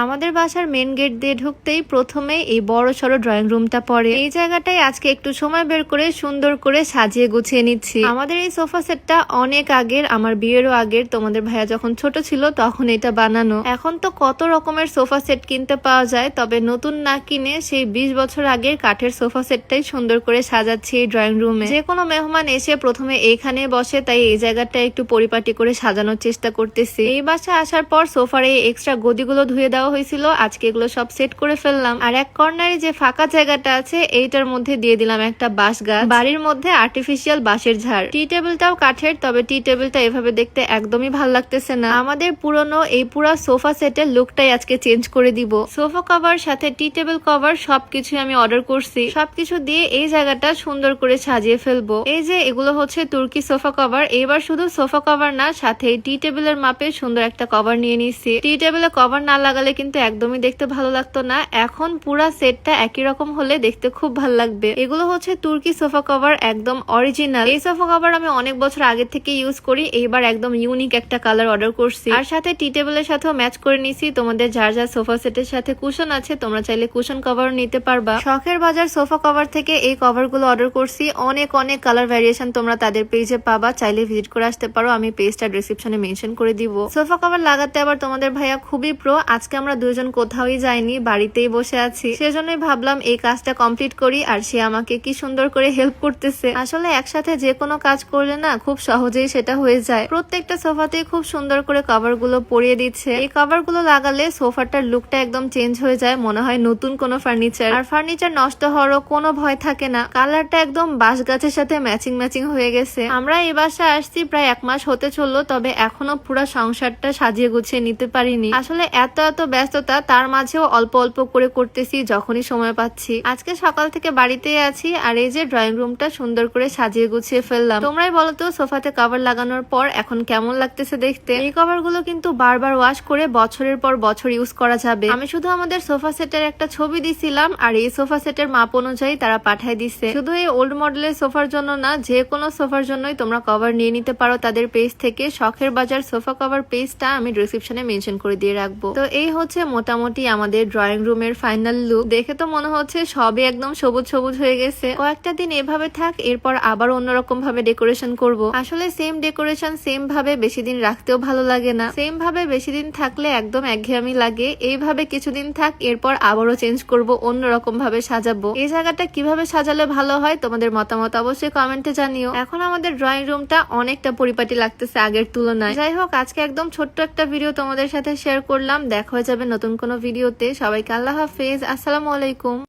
আমাদের বাসার main gate দিয়ে ঢুকতেই প্রথমে এই বড় সড়ো ড্রয়িং রুমটা পড়ে। এই জায়গাটাই আজকে একটু সময় বের করে সুন্দর করে সাজিয়ে গুছিয়ে নিচ্ছি। আমাদের এই সোফা সেটটা অনেক আগের, আমার বিয়েরও আগের। তোমাদের ভাইয়া যখন ছোট ছিল তখন এটা বানানো। এখন তো কত রকমের সোফা সেট কিনতে পাওয়া যায়, তবে নতুন না কিনে সেই 20 বছর আগের কাঠের সোফা সেটটাই সুন্দর করে সাজাচ্ছি এই ড্রয়িং রুমে। যে কোনো মেহমান এসে প্রথমে এইখানে বসে, তাই এই জায়গাটা একটু পরিপাটি করে সাজানোর চেষ্টা করতেছি। এই বাসায় আসার পর সোফার এই এক্সট্রা গদিগুলো ধুয়ে দেওয়া হয়েছিল, আজকে এগুলো সব সেট করে ফেললাম। আর এক কর্নারে যে ফাঁকা জায়গাটা আছে এইটার মধ্যে দিয়ে দিলাম একটা বাঁশ গাছ। বাড়ির মধ্যে আর্টিফিশিয়াল বাঁশের ঝাড়। টি টেবিলটাও কাঠের, তবে টি টেবিলটা এভাবে দেখতে একদমই ভাল লাগতেছে না। আমাদের পুরনো এই পুরা সোফা সেটের লুকটাই আজকে চেঞ্জ করে দিব। সোফা কভার সাথে টি টেবিল কভার সবকিছু আমি অর্ডার করছি। সবকিছু দিয়ে এই জায়গাটা সুন্দর করে সাজিয়ে ফেলবো। এই যে এগুলো হচ্ছে তুর্কি সোফা কভার। এবার শুধু সোফা কভার না, সাথে টি টেবিলের মাপে সুন্দর একটা কভার নিয়ে নিচ্ছি। টি টেবিলে কভার না লাগালে কিন্তু একদমই দেখতে ভালো লাগতো না। এখন পুরা সেটটা একই রকম হলে দেখতে খুব ভালো লাগবে। এগুলো হচ্ছে তুর্কি সোফা কভার, একদম অরিজিনাল। এই সোফা কভার আমি অনেক বছর আগে থেকে ইউজ করি। এইবার একদম ইউনিক একটা কালার অর্ডার করছি। আর সাথে টি টেবিলের সাথেও ম্যাচ করে নিছি। তোমাদের যার যার সোফা সেটের সাথে কুশন আছে, তোমরা চাইলে কুশন কভারও নিতে পারবা। শখের বাজার সোফা কভার থেকে এই কভার গুলো অর্ডার করছি। অনেক অনেক কালার ভ্যারিয়েশন তোমরা তাদের পেজে পাবা, চাইলে ভিজিট করে আসতে পারো। আমি পেজটা ডেসক্রিপশনে মেনশন করে দিব। সোফা কভার লাগাতে আবার তোমাদের ভাইয়া খুবই প্রো। আজকে আমরা দুজন কোথাওই যাইনি, বাড়িতেই বসে আছি। সেজন্যই ভাবলাম এই কাজটা কমপ্লিট করি। আর সে আমাকে কি সুন্দর করে হেল্প করতেছে। আসলে একসাথে যে কোনো কাজ করলে না খুব সহজেই সেটা হয়ে যায়। প্রত্যেকটা সোফাতেই খুব সুন্দর করে কভার গুলো পরিয়ে দিচ্ছে। এই কভার গুলো লাগালে সোফাটার লুকটা একদম চেঞ্জ হয়ে যায়, মনে হয় নতুন কোনো ফার্নিচার। আর ফার্নিচার নষ্ট হওয়ারও কোনো ভয় থাকে না। কালারটা একদম বাঁশ গাছের সাথে ম্যাচিং ম্যাচিং হয়ে গেছে। আমরা এই বাসায় আসছি প্রায় 1 মাস হতে চললো, তবে এখনো পুরো সংসারটা সাজিয়ে গুছিয়ে নিতে পারিনি। আসলে এত এত ব্যস্ততা, তার মাঝেও অল্প অল্প করে করতেছি যখনই সময় পাচ্ছি। আজকে সকাল থেকে বাড়িতেই আছি। আর এই যে ড্রয়িং রুমটা সুন্দর করে সাজিয়ে গুছিয়ে ফেললাম। তোমরাই বলো তো সোফাতে কভার লাগানোর পর এখন কেমন লাগতেছে দেখতে। এই কভার গুলো কিন্তু বারবার ওয়াশ করে বছরের পর বছর ইউজ করা যাবে। আমি শুধু আমাদের সোফা সেটের একটা ছবি দিছিলাম, আর এই সোফা সেটের মাপ অনুযায়ী তারা পাঠায় দিচ্ছে। শুধু এই ওল্ড মডেলের সোফার জন্য না, যে কোনো সোফার জন্যই তোমরা কভার নিয়ে নিতে পারো তাদের পেজ থেকে। শখের বাজার সোফা কভার পেজটা আমি ডেসক্রিপশনে মেনশন করে দিয়ে রাখবো। তো এই হচ্ছে মোটামুটি আমাদের ড্রয়িং রুমের ফাইনাল লুক। দেখে তো মনে হচ্ছে সবই একদম সবুজ সবুজ হয়ে গেছে। কয়েকটা দিন এভাবে থাক, এরপর আবার অন্যরকম ভাবে ডেকোরেশন করব। আসলে সেম ডেকোরেশন সেম ভাবে বেশি দিন রাখতেও ভালো লাগে না। সেম ভাবে বেশি দিন থাকলে একদম একঘেয়েমি লাগে। এইভাবে কিছুদিন থাক, এরপর আবারও চেঞ্জ করব, অন্যরকম ভাবে সাজাবো। এই জায়গাটা কিভাবে সাজালে ভালো হয় তোমাদের মতামত অবশ্যই কমেন্টে জানিও। এখন আমাদের ড্রয়িং রুমটা অনেকটা পরিপাটি লাগতেছে আগের তুলনায়। যাই হোক, আজকে একদম ছোট্ট একটা ভিডিও তোমাদের সাথে শেয়ার করলাম। দেখা হয়ে যাবে নতুন কোনো ভিডিওতে। সবাইকে আল্লাহ হাফেজ, আসসালামু আলাইকুম।